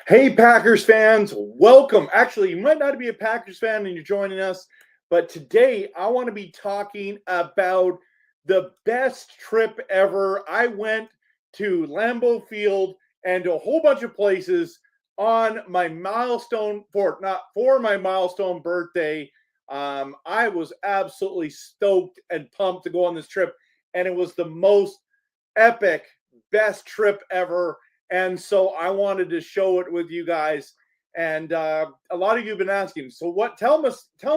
Hey, Packers fans, welcome. Actually, you might not be a Packers fan and you're joining us, but today I want to be talking about the best trip ever. I went to Lambeau Field and to a whole bunch of places on my milestone for my milestone birthday. I was absolutely stoked and pumped to go on this trip, and it was the most epic, best trip ever. And so I wanted to show it with you guys. And a lot of you have been asking, so what? Tell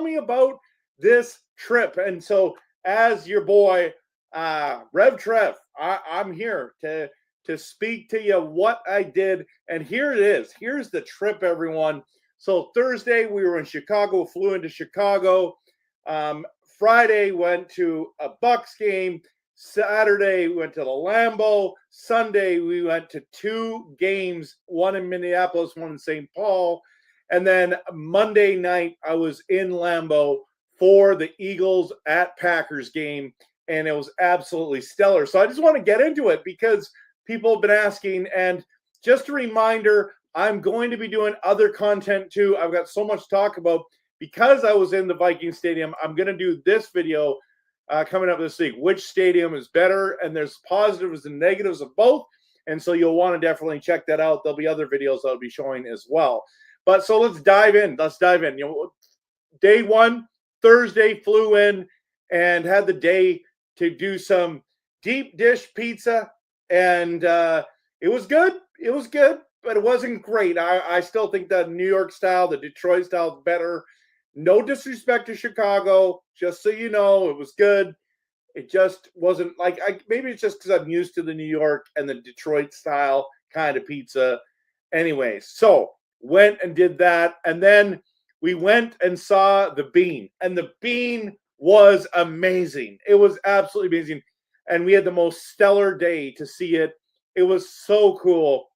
me about this trip. And so, as your boy, Rev Trev, I'm here to speak to you what I did. And here it is. Here's the trip, everyone. So Thursday we were in Chicago, flew into Chicago. Friday went to a Bucs game. Saturday, we went to the Lambeau. Sunday, we went to two games, one in Minneapolis, one in St. Paul. And then Monday night, I was in Lambeau for the Eagles at Packers game, and it was absolutely stellar. So I just want to get into it because people have been asking. And just a reminder, I'm going to be doing other content too. I've got so much to talk about. Because I was in the Vikings stadium, I'm going to do this video coming up this week, which stadium is better, and there's positives and negatives of both, and so you'll want to definitely check that out. There'll be other videos I'll be showing as well. But so let's dive in. You know, day one, Thursday, flew in and had the day to do some deep dish pizza, and it was good. It was good, but it wasn't great. I still think the New York style, the Detroit style is better. No disrespect to Chicago, just so you know, it was good. It just wasn't like maybe it's just because I'm used to the New York and the Detroit style kind of pizza. Anyway, so went and did that, and then we went and saw the Bean, and the Bean was amazing. It was absolutely amazing, and we had the most stellar day to see it. It was so cool.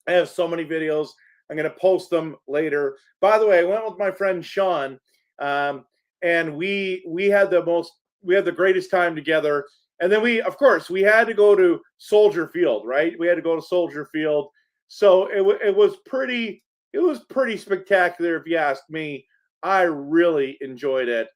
I have so many videos. I'm going to post them later. By the way, I went with my friend Sean, and we had the greatest time together. And then we had to go to Soldier Field, right? We had to go to Soldier Field. So it was pretty spectacular, if you ask me. I really enjoyed it.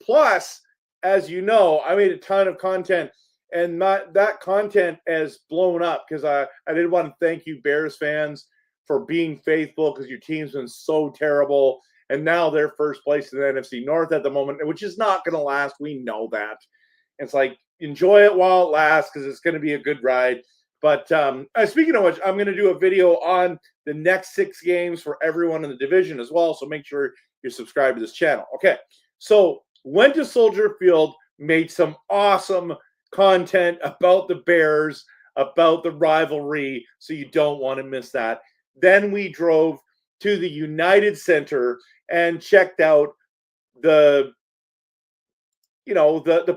Plus, as you know, I made a ton of content, and that content has blown up because I did want to thank you, Bears fans, for being faithful, because your team's been so terrible, and now they're first place in the NFC North at the moment, which is not going to last. We know that. It's like, enjoy it while it lasts, because it's going to be a good ride. But speaking of which, I'm going to do a video on the next 6 games for everyone in the division as well, so make sure you're subscribed to this channel. Okay, so went to Soldier Field, made some awesome content about the Bears, about the rivalry, so you don't want to miss that. Then we drove to the United Center and checked out the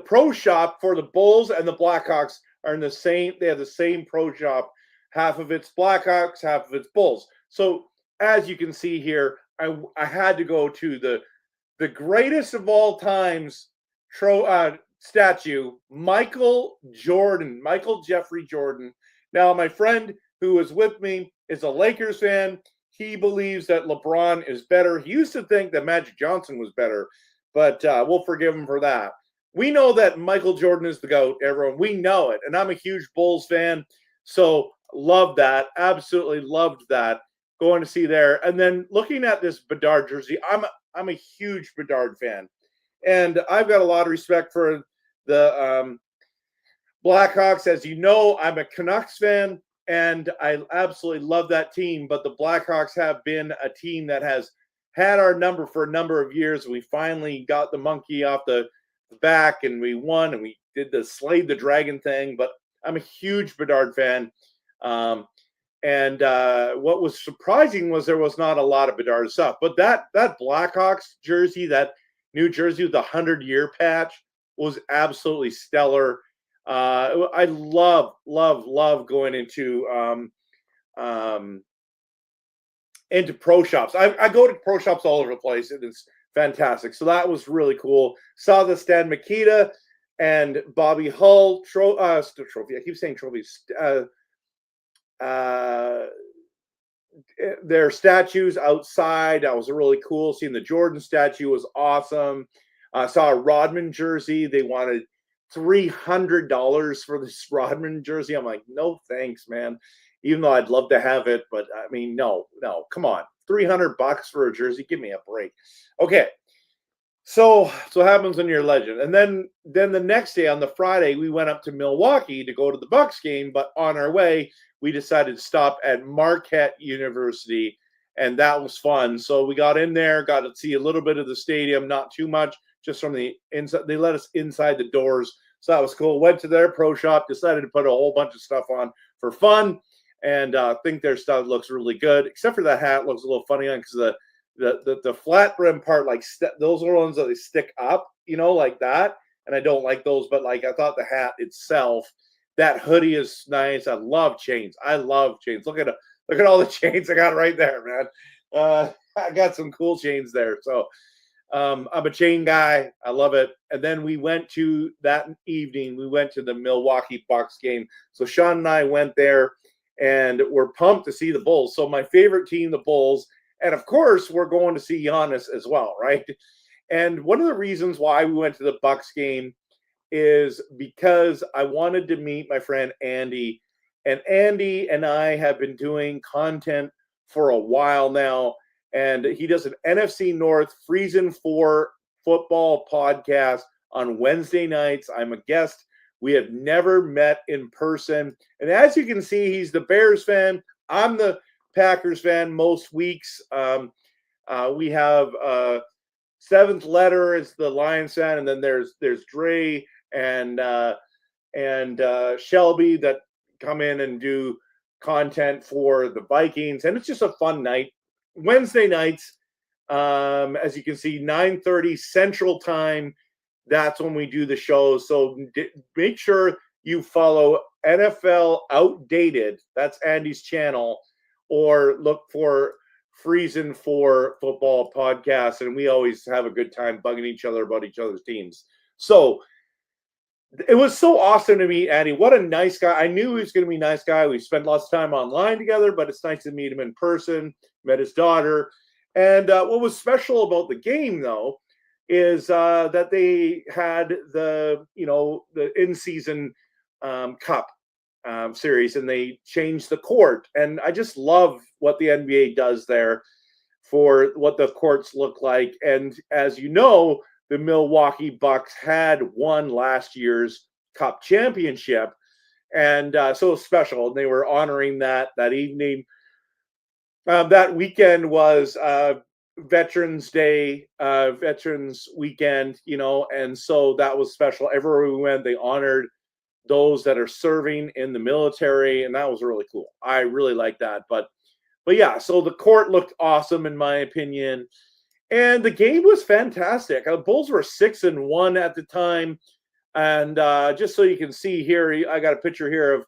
pro shop for the Bulls and the Blackhawks are in the same. They have the same pro shop. Half of it's Blackhawks, half of it's Bulls. So as you can see here, I had to go to the greatest of all times statue, Michael Jeffrey Jordan. Now, my friend who was with me is a Lakers fan. He believes that LeBron is better. He used to think that Magic Johnson was better, but we'll forgive him for that. We know that Michael Jordan is the GOAT, everyone. We know it, and I'm a huge Bulls fan, so love that. Absolutely loved that. Going to see there. And then looking at this Bedard jersey, I'm a huge Bedard fan, and I've got a lot of respect for the Blackhawks. As you know, I'm a Canucks fan, and I absolutely love that team. But the Blackhawks have been a team that has had our number for a number of years. We finally got the monkey off the back, and we won, and we did the Slay the Dragon thing. But I'm a huge Bedard fan. And what was surprising was there was not a lot of Bedard stuff. But that Blackhawks jersey, that new jersey with the 100-year patch, was absolutely stellar. I love going into pro shops. I go to pro shops all over the place, and it's fantastic. So that was really cool. Saw the Stan Mikita and Bobby Hull trophy. I keep saying trophies. Their statues outside. That was really cool. Seeing the Jordan statue was awesome. I saw a Rodman jersey. They wanted $300 for this Rodman jersey. I'm like, no thanks, man. Even though I'd love to have it, but I mean, no, come on. $300 for a jersey. Give me a break. Okay. So what happens when you're a legend? And then the next day on the Friday, we went up to Milwaukee to go to the Bucks game, but on our way, we decided to stop at Marquette University, and that was fun. So we got in there, got to see a little bit of the stadium, not too much, just from the inside. They let us inside the doors, so that was cool. Went to their pro shop, decided to put a whole bunch of stuff on for fun, and think their stuff looks really good, except for that hat looks a little funny on because the flat brim part, like those are ones that they stick up, like that, and I don't like those. But like I thought the hat itself. That hoodie is nice. I love chains. Look at all the chains I got right there, man. I got some cool chains there. So I'm a chain guy. I love it. And then we went to that evening. We went to the Milwaukee Bucks game. So Sean and I went there, and we're pumped to see the Bulls. So my favorite team, the Bulls, and of course we're going to see Giannis as well, right? And one of the reasons why we went to the Bucks game is because I wanted to meet my friend Andy. And Andy and I have been doing content for a while now. And he does an NFC North Freezing for Football podcast on Wednesday nights. I'm a guest. We have never met in person. And as you can see, he's the Bears fan. I'm the Packers fan most weeks. We have seventh letter is the Lions fan. And then there's Dre and Shelby that come in and do content for the Vikings, and it's just a fun night. Wednesday nights, as you can see, 9:30 Central Time. That's when we do the shows. So make sure you follow NFL Outdated. That's Andy's channel, or look for Freezing for Football podcast, and we always have a good time bugging each other about each other's teams. So it was so awesome to meet Andy. What a nice guy. I knew he was going to be a nice guy. We spent lots of time online together, but it's nice to meet him in person, met his daughter. And what was special about the game, though, is that they had the in-season cup series, and they changed the court. And I just love what the NBA does there for what the courts look like. And as you know, the Milwaukee Bucks had won last year's Cup championship, and so it was special. And they were honoring that evening. That weekend was Veterans Day, Veterans Weekend, and so that was special. Everywhere we went, they honored those that are serving in the military, and that was really cool. I really like that. But yeah, so the court looked awesome in my opinion. And the game was fantastic. The Bulls were 6-1 at the time. And just so you can see here, I got a picture here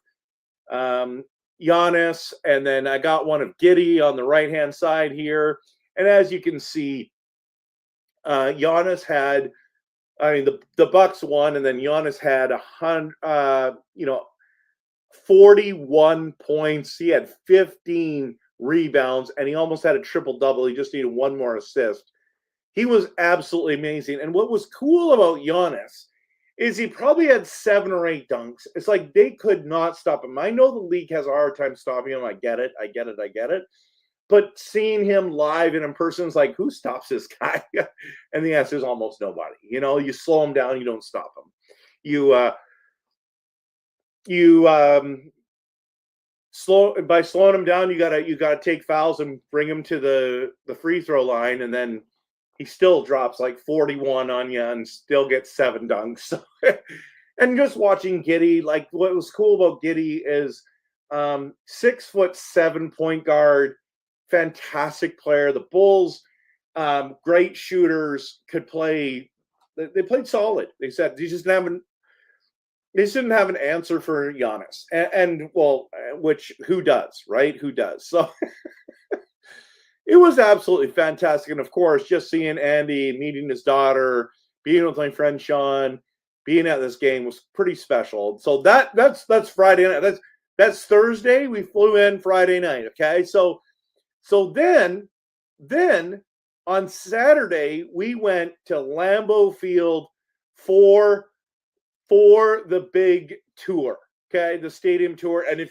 of Giannis, and then I got one of Giddey on the right-hand side here. And as you can see, Giannis had, the Bucks won, and then Giannis had 41 points. He had 15 rebounds, and he almost had a triple-double. He just needed one more assist. He was absolutely amazing. And what was cool about Giannis is he probably had 7 or 8 dunks. It's like they could not stop him. I know the league has a hard time stopping him. I get it. But seeing him live and in person is like, who stops this guy? And the answer is almost nobody. You slow him down, you don't stop him. slowing him down, you gotta take fouls and bring him to the free throw line, and then he still drops like 41 on you and still gets 7 dunks. So, and just watching Giddey, like what was cool about Giddey is 6'7" point guard, fantastic player. The Bulls, great shooters, could play. They played solid. They said they just didn't have an answer for Giannis, and which who does, right? Who does? So it was absolutely fantastic, and of course, just seeing Andy, meeting his daughter, being with my friend Sean, being at this game was pretty special. So that's Friday night. That's Thursday. We flew in Friday night. Okay, so then on Saturday we went to Lambeau Field for the big tour. Okay, the stadium tour. And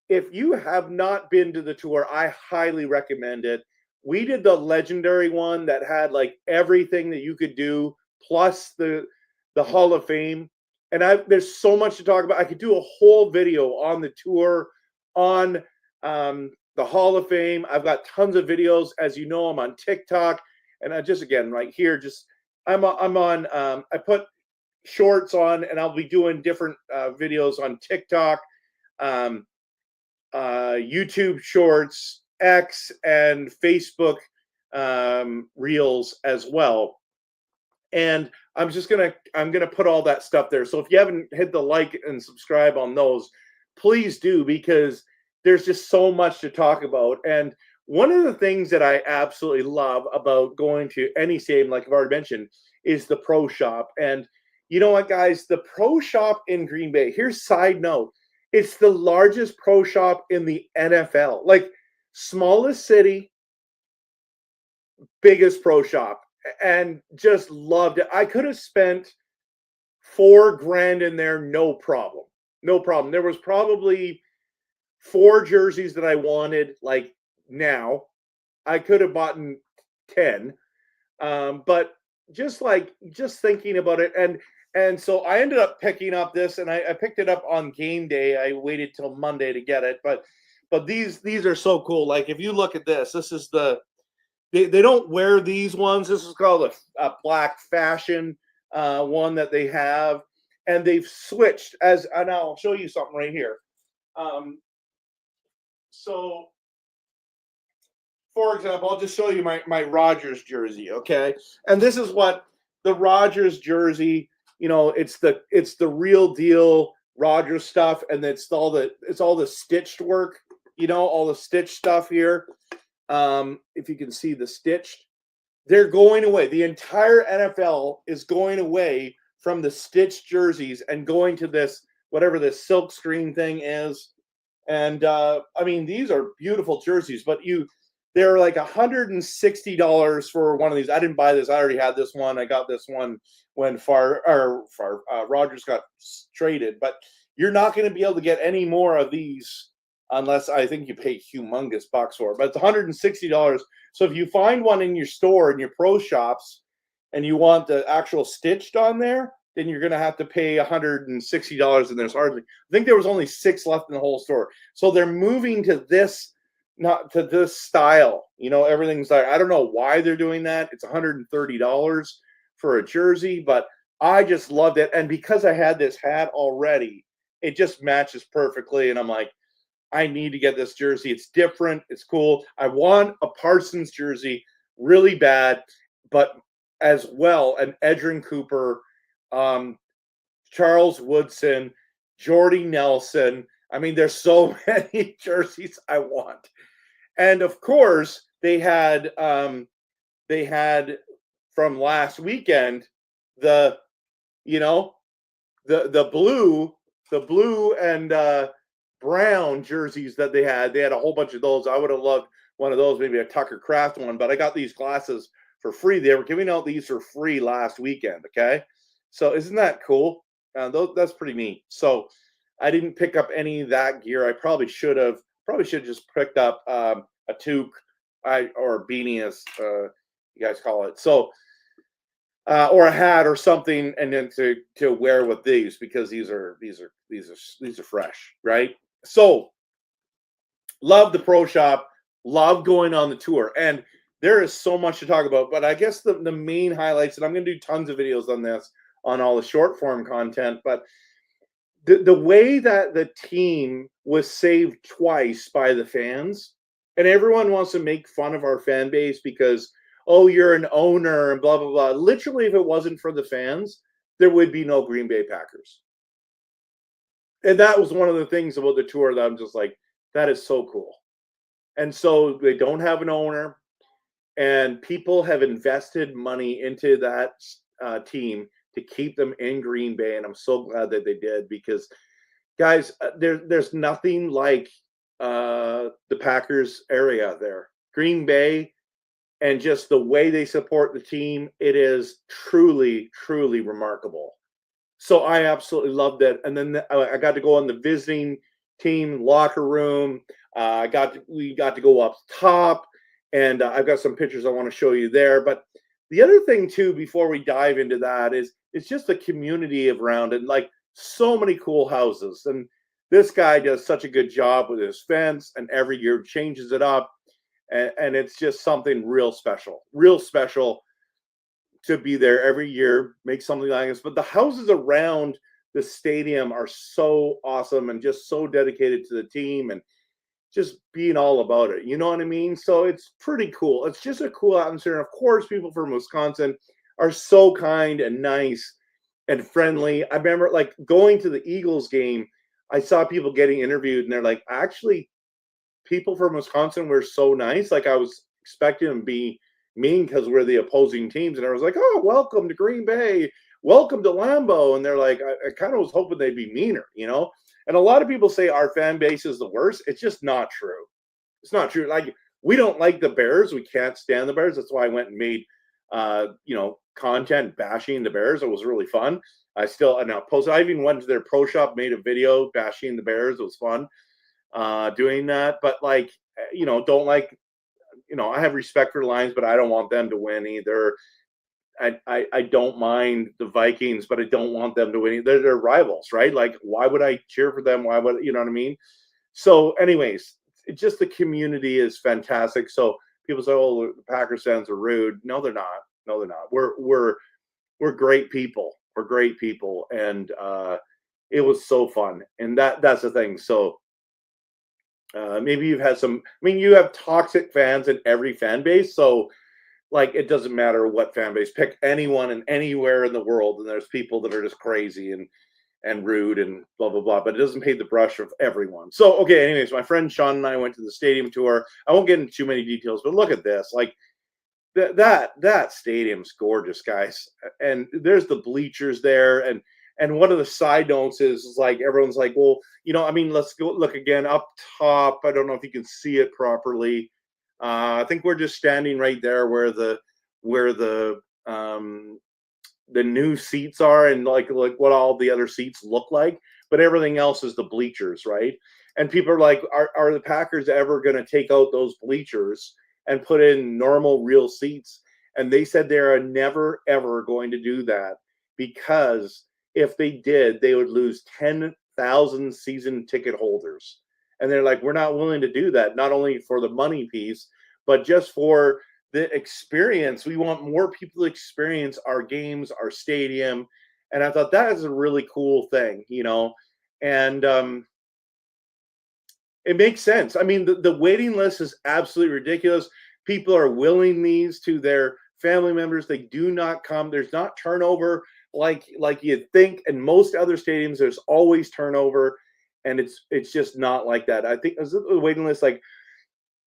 if you have not been to the tour, I highly recommend it. We did the legendary one that had like everything that you could do, plus the Hall of Fame. And there's so much to talk about. I could do a whole video on the tour, on the Hall of Fame. I've got tons of videos. As you know, I'm on TikTok. And I just, again, right here, I'm on, I put shorts on, and I'll be doing different videos on TikTok, YouTube Shorts, X, and Facebook Reels as well. And I'm gonna put all that stuff there. So if you haven't hit the like and subscribe on those, please do, because there's just so much to talk about. And one of the things that I absolutely love about going to any stadium, like I've already mentioned, is the Pro Shop. And you know what, guys? The Pro Shop in Green Bay, here's side note, it's the largest Pro Shop in the NFL. Like, smallest city, biggest Pro Shop. And just loved it. I could have spent $4,000 in there, no problem. No problem. There was probably 4 jerseys that I wanted, like now. I could have bought 10. But just thinking about it, and so I ended up picking up this, and I picked it up on game day. I waited till Monday to get it, but these are so cool. Like, if you look at this is they don't wear these ones. This is called a black fashion one that they have, and they've switched, and I'll show you something right here. So, for example, I'll just show you my Rodgers jersey, okay? And this is what the Rodgers jersey, you know, it's the real deal Rodgers stuff, and it's all the stitched work, you know, all the stitched stuff here. If you can see the stitched, they're going away. The entire NFL is going away from the stitched jerseys and going to this, whatever this silk screen thing is. And I mean, these are beautiful jerseys, but they're like $160 for one of these. I didn't buy this. I already had this one. I got this one when Rodgers got traded, but you're not going to be able to get any more of these unless, I think, you pay humongous bucks for it. But it's $160. So if you find one in your store, in your Pro Shops, and you want the actual stitched on there, then you're going to have to pay $160, and there's hardly, I think there was only 6 left in the whole store. So they're moving to this, not to this style. You know, everything's like, I don't know why they're doing that. It's $130 for a jersey, but I just loved it. And because I had this hat already, it just matches perfectly. And I'm like, I need to get this jersey. It's different. It's cool. I want a Parsons jersey really bad, but as well an Edgerrin Cooper, Charles Woodson, Jordy Nelson. I mean, there's so many jerseys I want. And of course, they had from last weekend the blue and brown jerseys that they had. They had a whole bunch of those. I would have loved one of those, maybe a Tucker Craft one, but I got these glasses for free. They were giving out these for free last weekend. Okay. So isn't that cool? That's pretty neat. So I didn't pick up any of that gear. I probably should have just picked up a toque or a beanie, as you guys call it. So or a hat or something, and then to wear with these, because these are fresh, right? So love the pro shop, love going on the tour. And there is so much to talk about. But I guess the main highlights, and I'm going to do tons of videos on this, on all the short form content, but the way that the team was saved twice by the fans, and everyone wants to make fun of our fan base because, oh, you're an owner and blah, blah, blah. Literally, if it wasn't for the fans, there would be no Green Bay Packers. And that was one of the things about the tour that I'm just like, that is so cool. And so they don't have an owner, and people have invested money into that team to keep them in Green Bay. And I'm so glad that they did, because, guys, there's nothing like the Packers area there. Green Bay, and just the way they support the team, it is truly, truly remarkable. So I absolutely loved it. And then I got to go on the visiting team locker room. We got to go up top, and I've got some pictures I want to show you there. But the other thing too, before we dive into that, is it's just the community around it. Like, so many cool houses, and this guy does such a good job with his fence, and every year changes it up, and it's just something real special to be there every year, make something like this. But the houses around the stadium are so awesome and just so dedicated to the team and just being all about it. You know what I mean? So it's pretty cool. It's just a cool atmosphere. And of course, people from Wisconsin are so kind and nice and friendly. I remember, like, going to the Eagles game, I saw people getting interviewed, and they're like, actually, people from Wisconsin were so nice. Like, I was expecting them to be mean because we're the opposing teams. And I was like, oh, welcome to Green Bay. Welcome to Lambeau. And they're like, I kind of was hoping they'd be meaner, you know? And a lot of people say our fan base is the worst. It's just not true. It's not true. Like, we don't like the Bears. We can't stand the Bears. That's why I went and made, content bashing the Bears. It was really fun. I even went to their pro shop, made a video bashing the Bears. It was fun doing that. But, like, don't like, I have respect for the Lions, but I don't want them to win either. I don't mind the Vikings, but I don't want them to win. They're rivals, right? Like, why would I cheer for them? Why would, you know what I mean? So anyways, just the community is fantastic. So people say, oh, the Packers fans are rude. No, they're not. No, they're not. We're great people. We're great people. And it was so fun. And that's the thing. So maybe you've had you have toxic fans in every fan base. So, like, it doesn't matter what fan base. Pick anyone and anywhere in the world, and there's people that are just crazy and rude and blah, blah, blah. But it doesn't paint the brush of everyone. So, okay, anyways, my friend Sean and I went to the stadium tour. I won't get into too many details, but look at this. Like, that stadium's gorgeous, guys. And there's the bleachers there. And one of the side notes is like, everyone's like, well, let's go look again up top. I don't know if you can see it properly. I think we're just standing right there where the new seats are, and like what all the other seats look like, but everything else is the bleachers, right? And people are like, are the Packers ever going to take out those bleachers and put in normal real seats? And they said they are never ever going to do that, because if they did, they would lose 10,000 season ticket holders. And they're like, we're not willing to do that, not only for the money piece, but just for the experience. We want more people to experience our games, our stadium. And I thought that is a really cool thing, and it makes sense. I mean, the waiting list is absolutely ridiculous. People are willing these to their family members. They do not come. There's not turnover like you'd think. In most other stadiums, there's always turnover. And it's just not like that. I think the waiting list like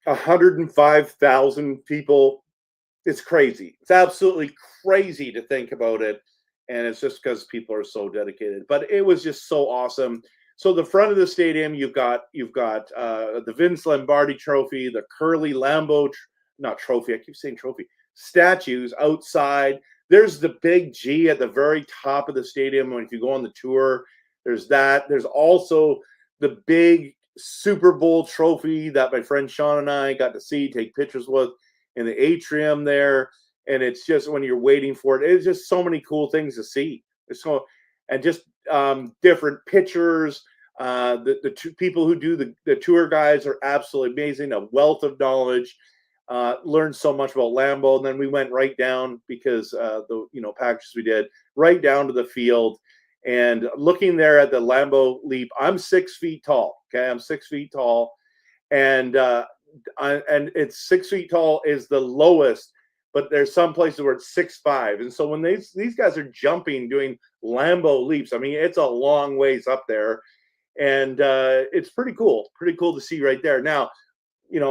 105,000 people. It's crazy. It's absolutely crazy to think about it. And it's just because people are so dedicated. But it was just so awesome. So the front of the stadium, you've got the Vince Lombardi trophy, the Curly Lambeau, not trophy, I keep saying trophy, statues outside. There's the big G at the very top of the stadium. When if you go on the tour, there's that. There's also the big Super Bowl trophy that my friend Sean and I got to take pictures with in the atrium there. And it's just, when you're waiting for it, it's just so many cool things to see. And just different pictures. The two people who do the tour guys are absolutely amazing, a wealth of knowledge. Learned so much about Lambeau, and then we went right down because the packages we did right down to the field. And looking there at the Lambeau leap, I'm 6 feet tall. Okay, I'm 6 feet tall, and it's 6 feet tall is the lowest. But there's some places where it's 6'5", and so when these guys are jumping, doing Lambeau leaps, I mean, it's a long ways up there, and it's pretty cool to see right there. Now,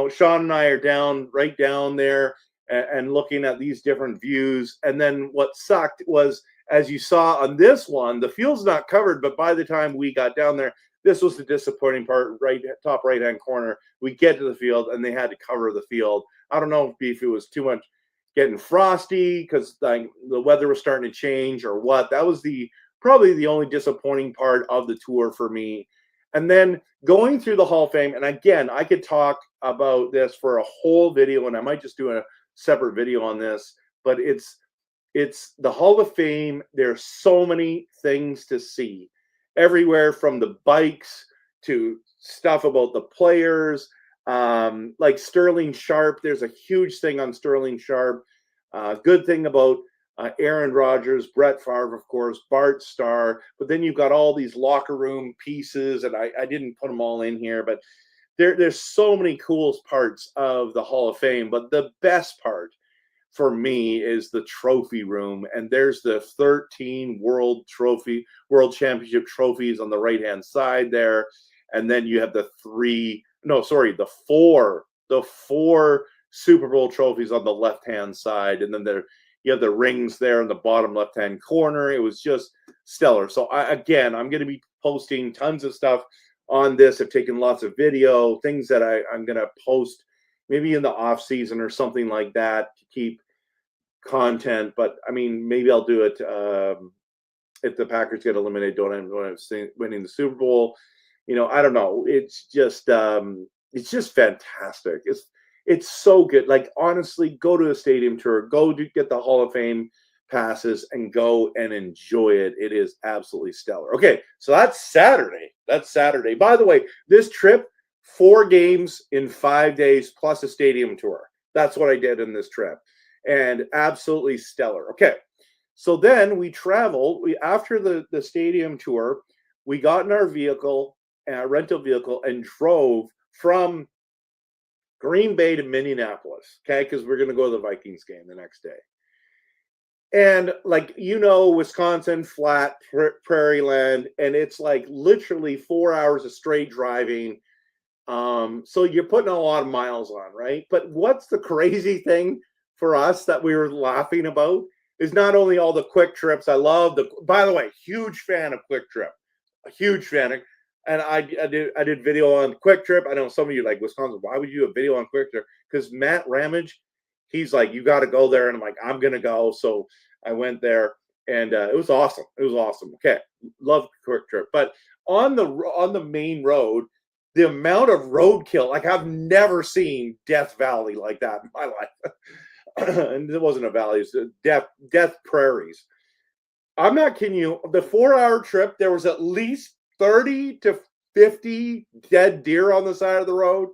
Sean and I are right down there and looking at these different views. And then what sucked was, as you saw on this one, the field's not covered, but by the time we got down there, this was the disappointing part, right, top right-hand corner. We get to the field, and they had to cover the field. I don't know if it was too much getting frosty because the weather was starting to change or what. That was probably the only disappointing part of the tour for me. And then going through the Hall of Fame, and again, I could talk about this for a whole video, and I might just do a separate video on this, but it's the Hall of Fame. There's so many things to see everywhere, from the bikes to stuff about the players, like Sterling Sharp. There's a huge thing on Sterling Sharp. Good thing about Aaron Rodgers, Brett Favre, of course, Bart Starr. But then you've got all these locker room pieces, and I didn't put them all in here, but there's so many cool parts of the Hall of Fame. But the best part for me is the trophy room, and there's the 13 World Championship trophies on the right-hand side there, and then you have the four Super Bowl trophies on the left-hand side, and then you have the rings there in the bottom left-hand corner. It was just stellar. So I'm going to be posting tons of stuff on this. I've taken lots of video, things that I'm going to post maybe in the off season or something like that to keep content. But I mean, maybe I'll do it if the Packers get eliminated, don't end up winning the Super Bowl. I don't know. It's just fantastic. It's so good. Like, honestly, go to a stadium tour, go to get the Hall of Fame passes, and go and enjoy it. It is absolutely stellar. Okay, so that's Saturday. By the way, this trip, 4 games in 5 days plus a stadium tour. That's what I did in this trip, and absolutely stellar. Okay, so then we traveled. After the stadium tour, we got in our vehicle, rental vehicle, and drove from Green Bay to Minneapolis, okay, because we're going to go to the Vikings game the next day. And Wisconsin, flat, prairie land, and it's like literally 4 hours of straight driving. So you're putting a lot of miles on, right? But what's the crazy thing for us that we were laughing about is not only all the quick trips. By the way, huge fan of Quick Trip, a huge fan. And I did video on Quick Trip. I know some of you like Wisconsin. Why would you do a video on Quick Trip? Because Matt Ramage, he's like, you got to go there. And I'm like, I'm going to go. So I went there, and it was awesome. Okay. Love Quick Trip. But on the main road, the amount of roadkill, like, I've never seen Death Valley like that in my life. And it wasn't a valley. It was death prairies. I'm not kidding you. The 4-hour trip, there was at least 30 to 50 dead deer on the side of the road.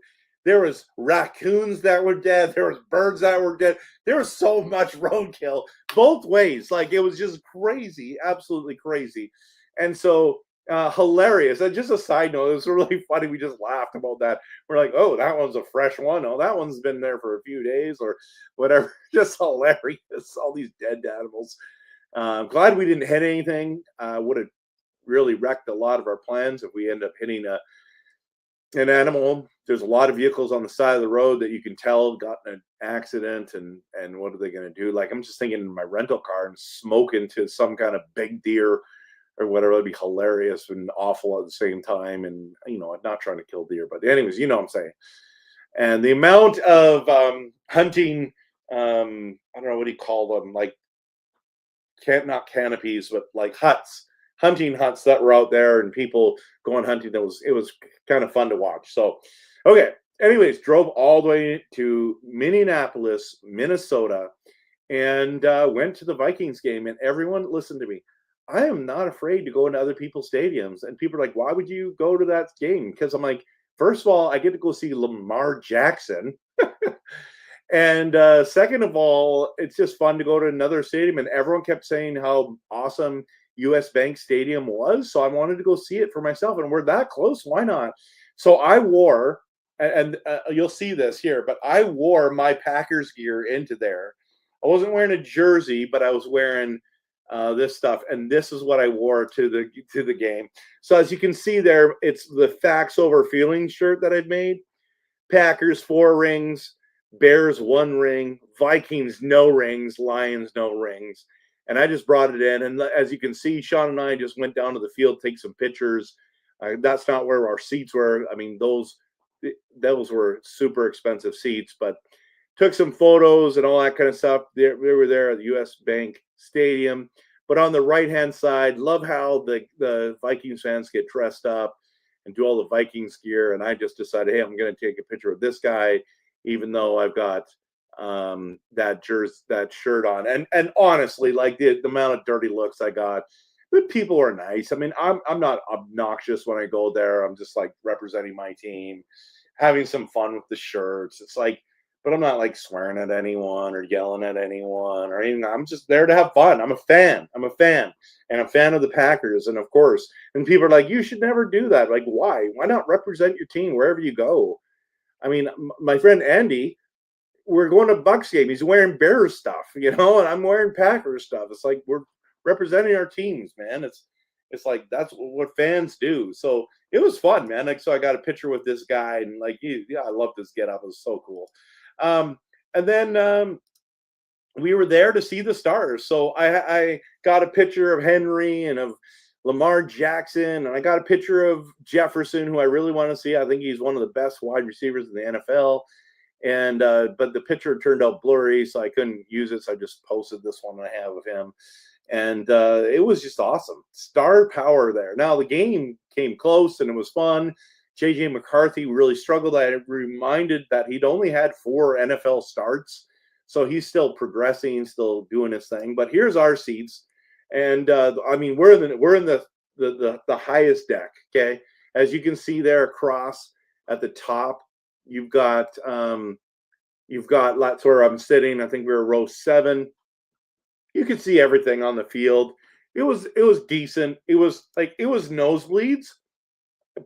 There was raccoons that were dead. There was birds that were dead. There was so much roadkill both ways. Like, it was just crazy, absolutely crazy. And so hilarious. And just a side note, it was really funny. We just laughed about that. We're like, oh, that one's a fresh one. Oh, that one's been there for a few days or whatever. Just hilarious. All these dead animals. Glad we didn't hit anything. Would have really wrecked a lot of our plans if we end up hitting an animal. There's a lot of vehicles on the side of the road that you can tell got in an accident, and what are they going to do? Like, I'm just thinking in my rental car and smoke into some kind of big deer or whatever. It'd be hilarious and awful at the same time. And, I'm not trying to kill deer, but anyways, what I'm saying. And the amount of hunting, I don't know, what do you call them? Like, not canopies, but like hunting huts that were out there and people going hunting. It was kind of fun to watch. So, okay. Anyways, drove all the way to Minneapolis, Minnesota, and went to the Vikings game. And everyone, listen to me. I am not afraid to go into other people's stadiums. And people are like, why would you go to that game? Because I'm like, first of all, I get to go see Lamar Jackson. And second of all, it's just fun to go to another stadium. And everyone kept saying how awesome US Bank Stadium was. So I wanted to go see it for myself. And we're that close. Why not? So I wore, and you'll see this here, but I wore my Packers gear into there. I wasn't wearing a jersey, but I was wearing this stuff, and this is what I wore to the game. So as you can see there, it's the Facts Over Feelings shirt that I've made. Packers 4 rings, Bears 1 ring, Vikings no rings, Lions no rings, and I just brought it in. And as you can see, Sean and I just went down to the field, take some pictures. That's not where our seats were. I mean, those were super expensive seats, but took some photos and all that kind of stuff. They were there at the US Bank Stadium. But on the right-hand side, love how the Vikings fans get dressed up and do all the Vikings gear. And I just decided, hey, I'm going to take a picture of this guy, even though I've got that shirt on. And honestly, like the amount of dirty looks I got, but people are nice. I mean, I'm not obnoxious when I go there. I'm just like representing my team, having some fun with the shirts. It's like, but I'm not like swearing at anyone or yelling at anyone or anything. I'm just there to have fun. I'm a fan. And I'm a fan of the Packers. And of course, and people are like, you should never do that. Like, why? Why not represent your team wherever you go? I mean, my friend Andy, we're going to Bucs game. He's wearing Bears stuff, and I'm wearing Packers stuff. It's like we're representing our teams, man. It's like that's what fans do. So it was fun, man. Like, so I got a picture with this guy, and like, I love this get up. It was so cool. And then we were there to see the stars. So I got a picture of Henry and of Lamar Jackson, and I got a picture of Jefferson, who I really want to see. I think he's one of the best wide receivers in the NFL. And but the picture turned out blurry, so I couldn't use it. So I just posted this one I have of him. And it was just awesome. Star power there. Now, the game came close, and it was fun. J.J. McCarthy really struggled. I reminded that he'd only had 4 NFL starts, so he's still progressing, still doing his thing. But here's our seats, and I mean, we're in the highest deck. Okay, as you can see there across at the top, you've got that's where I'm sitting. I think we were row 7. You could see everything on the field. It was decent. It was nosebleeds,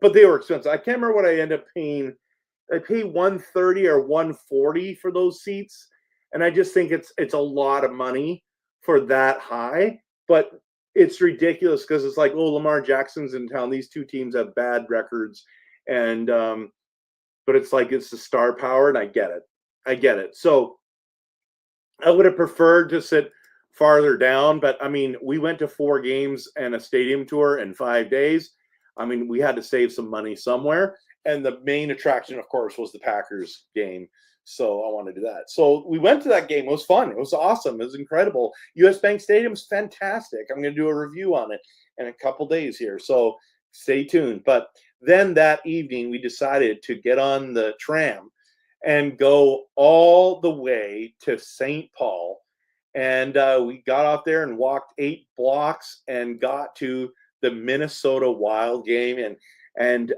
but they were expensive. I can't remember what I ended up paying. I paid $130 or $140 for those seats, and I just think it's a lot of money for that high. But it's ridiculous because it's like, oh, Lamar Jackson's in town. These two teams have bad records, and but it's like it's the star power, and I get it. So I would have preferred to sit farther down, but I mean, we went to 4 games and a stadium tour in 5 days. I mean, we had to save some money somewhere, and the main attraction, of course, was the Packers game. So I wanted to do that. So we went to that game. It was fun. It was awesome. It was incredible. US Bank Stadium is fantastic. I'm going to do a review on it in a couple days here. So stay tuned. But then that evening, we decided to get on the tram and go all the way to St. Paul. And we got out there and walked 8 blocks and got to the Minnesota Wild game. And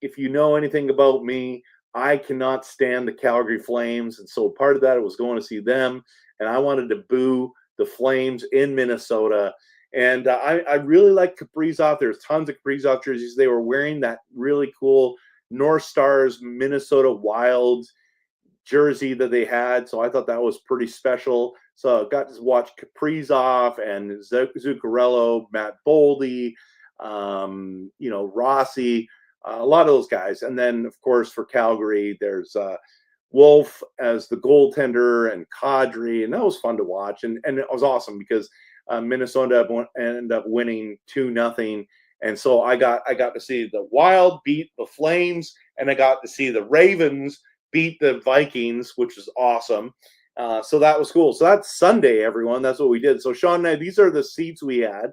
if you know anything about me, I cannot stand the Calgary Flames. And so part of that was going to see them. And I wanted to boo the Flames in Minnesota. And I really like Kaprizov. There's tons of Kaprizov jerseys. They were wearing that really cool North Stars Minnesota Wild jersey that they had. So I thought that was pretty special. So I got to watch Kaprizov and Zuccarello, Matt Boldy, Rossi, a lot of those guys. And then, of course, for Calgary, there's Wolf as the goaltender and Kadri, and that was fun to watch. And it was awesome because Minnesota ended up winning 2-0. And so I got to see the Wild beat the Flames, and I got to see the Ravens beat the Vikings, which was awesome. So that was cool. So that's Sunday, everyone. That's what we did. So Sean and I, these are the seats we had.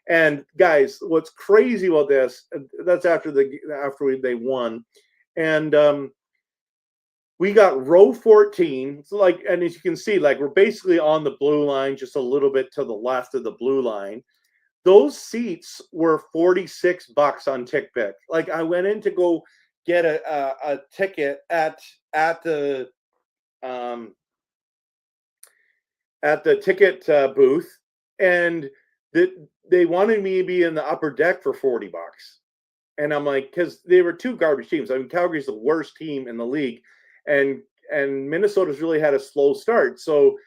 And guys, what's crazy about this? That's after they won, and we got row 14. So and as you can see, we're basically on the blue line, just a little bit to the left of the blue line. those seats were $46 on TickPick. Like I went in to go get a ticket at the ticket booth, and they wanted me to be in the upper deck for $40. And I'm like, because they were two garbage teams. I mean, Calgary's the worst team in the league, and Minnesota's really had a slow start. So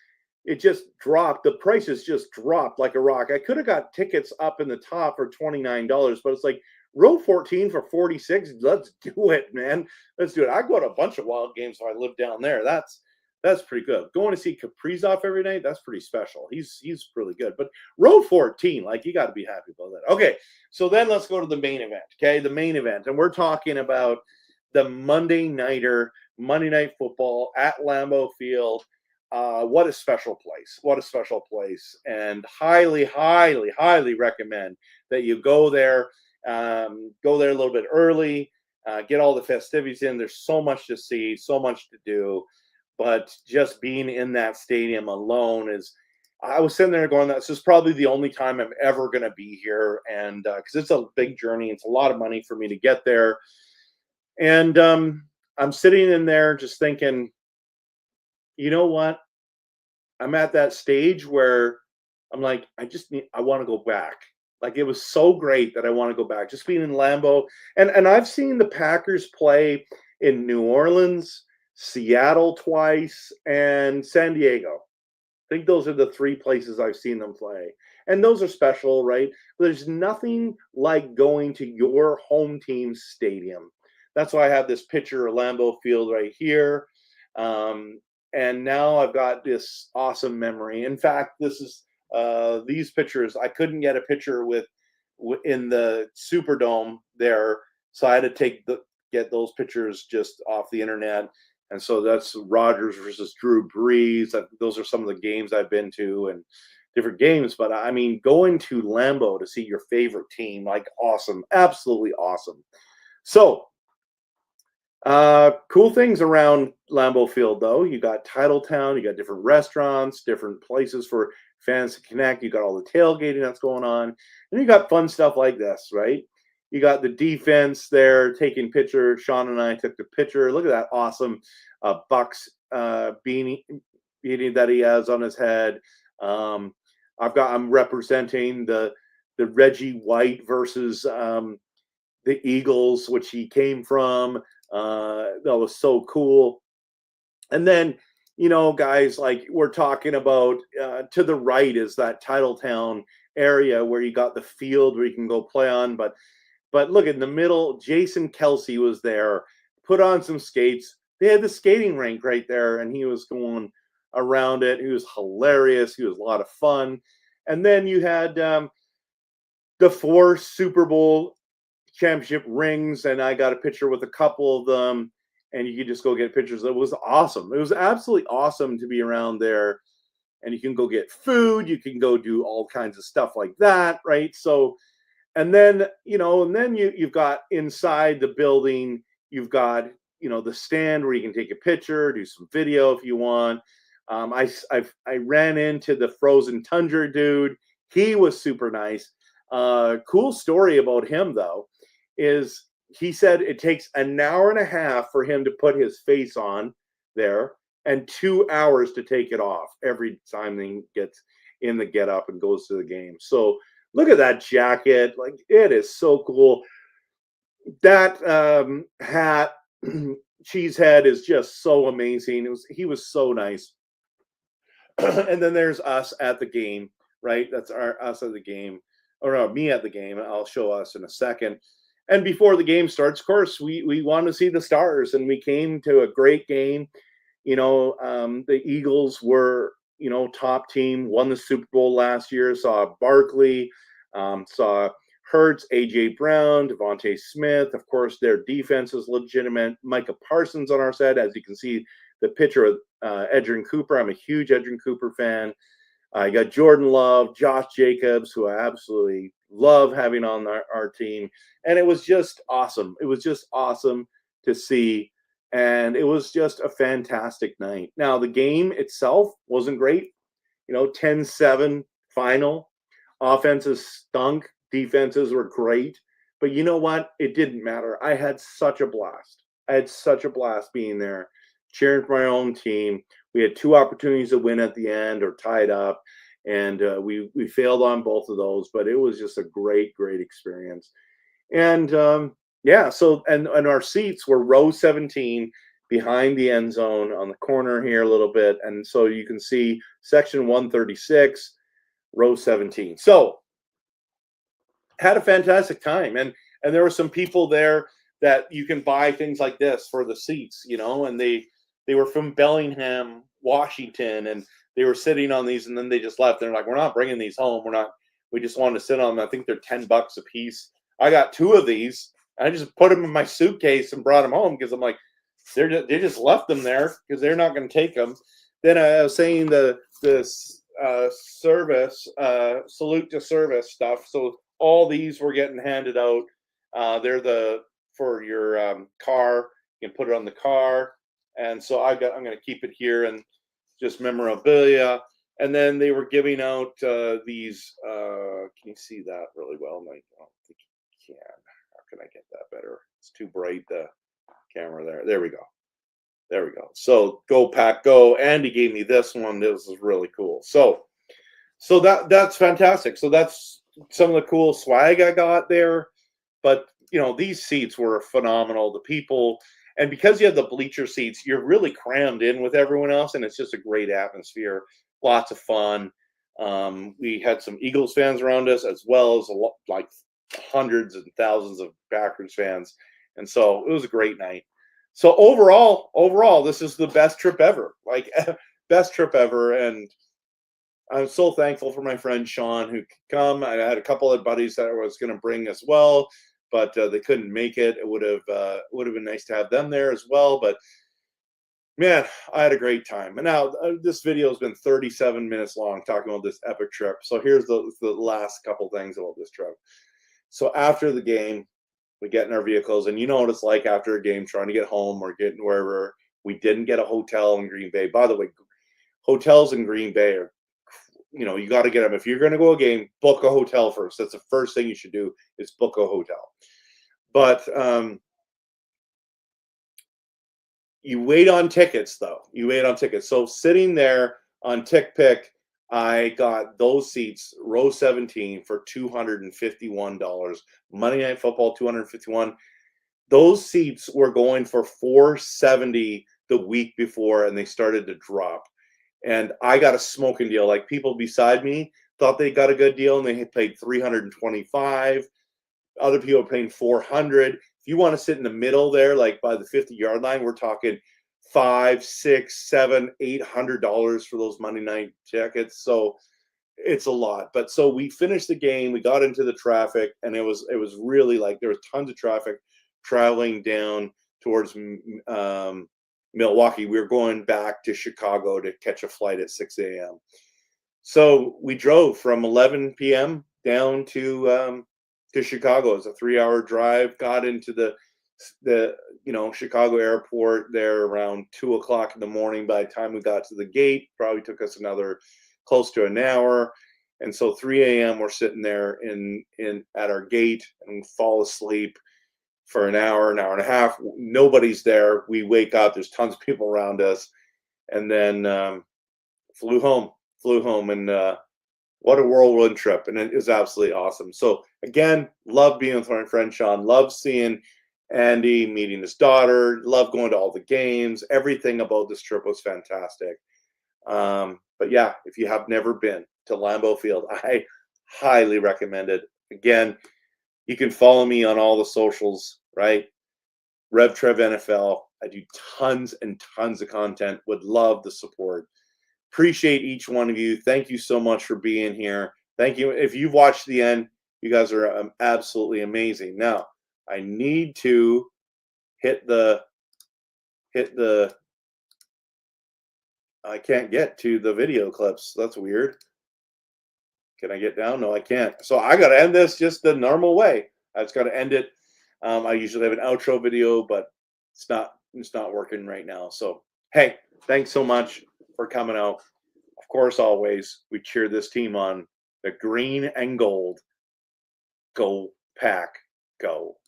it just dropped. The prices just dropped like a rock. I could have got tickets up in the top for $29, but it's like row 14 for 46. Let's do it, man. Let's do it. I go to a bunch of Wild games if I live down there. That's pretty good. Going to see Kaprizov every night, that's pretty special. He's really good. But row 14, like you got to be happy about that. Okay, so then let's go to the main event. Okay, the main event. And we're talking about the Monday Night Football at Lambeau Field. What a special place. What a special place. And highly, highly, highly recommend that you go there. Go there a little bit early. Get all the festivities in. There's so much to see, so much to do. But just being in that stadium alone I was sitting there going, this is probably the only time I'm ever going to be here. And because it's a big journey, it's a lot of money for me to get there. And I'm sitting in there just thinking, you know what? I'm at that stage where I'm like, I want to go back. Like it was so great that I want to go back. Just being in Lambeau. And I've seen the Packers play in New Orleans, Seattle twice, and San Diego. I think those are the three places I've seen them play. And those are special, right? There's nothing like going to your home team's stadium. That's why I have this picture of Lambeau Field right here. And now I've got this awesome memory. In fact, this is these pictures. I couldn't get a picture in the Superdome there, so I had to get those pictures just off the internet. And so that's Rodgers versus Drew Brees. Those are some of the games I've been to and different games. But I mean, going to Lambeau to see your favorite team, like awesome, absolutely awesome. So cool things around Lambeau Field, though. You got Titletown, you got different restaurants, different places for fans to connect. You got all the tailgating that's going on. And you got fun stuff like this, right? You got the defense there taking pictures. Sean and I took the picture. Look at that awesome Bucks beanie that he has on his head. I'm representing the Reggie White versus the Eagles, which he came from. That was so cool. And then, guys, like we're talking about to the right is that Titletown area where you got the field where you can go play on. But look, in the middle, Jason Kelsey was there, put on some skates. They had the skating rink right there, and he was going around it. He was hilarious. He was a lot of fun. And then you had the 4 Super Bowl championship rings, and I got a picture with a couple of them, and you could just go get pictures. It was awesome. It was absolutely awesome to be around there, and you can go get food. You can go do all kinds of stuff like that, right? So, and then, you've got inside the building, you've got, the stand where you can take a picture, do some video if you want. I ran into the Frozen Tundra dude. He was super nice. Cool story about him, though, is he said it takes an hour and a half for him to put his face on there and 2 hours to take it off every time he gets in the get up and goes to the game. So look at that jacket. Like, it is so cool. That hat, Cheesehead, is just so amazing. He was so nice. And then there's us at the game, right? That's us at the game. Or no, me at the game. I'll show us in a second. And before the game starts, of course, we want to see the stars, and we came to a great game. The Eagles were, top team, won the Super Bowl last year. Saw Barkley, saw Hurts, A.J. Brown, Devontae Smith. Of course, their defense is legitimate. Micah Parsons on our side, as you can see the picture of Edgerrin Cooper. I'm a huge Edgerrin Cooper fan. I got Jordan Love, Josh Jacobs, who I absolutely love having on our team. And it was just awesome. It was just awesome to see. And it was just a fantastic night. Now, the game itself wasn't great. 10-7 final. Offenses stunk. Defenses were great. But you know what? It didn't matter. I had such a blast. I had such a blast being there, cheering for my own team. We had 2 opportunities to win at the end or tied up, and we failed on both of those. But it was just a great, great experience. And yeah, so and our seats were row 17 behind the end zone on the corner here a little bit, and so you can see section 136, row 17. So had a fantastic time, and there were some people there that you can buy things like this for the seats, and they were from Bellingham, Washington, and they were sitting on these, and then they just left. They're like, we're not bringing these home. We just wanted to sit on them. I think they're $10 a piece. I got 2 of these. I just put them in my suitcase and brought them home because I'm like, they just left them there because they're not going to take them. Then I was saying the service, salute to service stuff. So all these were getting handed out. They're for your car. You can put it on the car. And so I'm going to keep it here and just memorabilia. And then they were giving out these. Can you see that really well? I don't think you can. How can I get that better? It's too bright, the camera there. There we go. There we go. So go Pack Go. Andy gave me this one. This is really cool. So that's fantastic. So that's some of the cool swag I got there. But these seats were phenomenal. The people, and because you have the bleacher seats, you're really crammed in with everyone else, and it's just a great atmosphere. Lots of fun. We had some Eagles fans around us, as well as like hundreds and thousands of Packers fans, and so it was a great night. So overall, this is the best trip ever. Like best trip ever, and I'm so thankful for my friend Sean who could come. I had a couple of buddies that I was going to bring as well, but they couldn't make it. It would have been nice to have them there as well. But man, I had a great time. And now this video has been 37 minutes long talking about this epic trip. So here's the last couple things about this trip. So after the game, we get in our vehicles, and you know what it's like after a game trying to get home or getting wherever. We didn't get a hotel in Green Bay. By the way, hotels in Green Bay are, you got to get them. If you're going to go a game, book a hotel first. That's the first thing you should do, is book a hotel. But you wait on tickets, though. You wait on tickets. So sitting there on TickPick, I got those seats, row 17, for $251. Monday Night Football, $251. Those seats were going for $470 the week before, and they started to drop. And I got a smoking deal. Like, people beside me thought they got a good deal, and they paid $325. Other people are paying $400. If you want to sit in the middle there, like by the 50-yard line, we're talking $500, $600, $700, $800 for those Monday night tickets. So it's a lot. But so we finished the game, we got into the traffic, and it was really like there was tons of traffic traveling down towards Milwaukee. We were going back to Chicago to catch a flight at 6 a.m. So we drove from 11 p.m. down to Chicago. It was a 3-hour drive. Got into the Chicago airport there around 2 o'clock in the morning. By the time we got to the gate, probably took us another close to an hour. And so 3 a.m. we're sitting there at our gate, and fall asleep for an hour and a half. Nobody's there. We wake up. There's tons of people around us, and then flew home. And what a whirlwind trip, and it was absolutely awesome. So again, love being with my friend Sean. Love seeing Andy, meeting his daughter. Love going to all the games. Everything about this trip was fantastic. But yeah, if you have never been to Lambeau Field, I highly recommend it. Again, you can follow me on all the socials, right? RevTrev NFL. I do tons and tons of content. Would love the support. Appreciate each one of you. Thank you so much for being here. Thank you. If you've watched the end, you guys are absolutely amazing. Now, I need to hit the I can't get to the video clips. That's weird. Can I get down? No, I can't. So I got to end this just the normal way. I just got to end it. I usually have an outro video, but it's not working right now. So, hey, thanks so much for coming out. Of course, always, we cheer this team on the green and gold. Go Pack, go.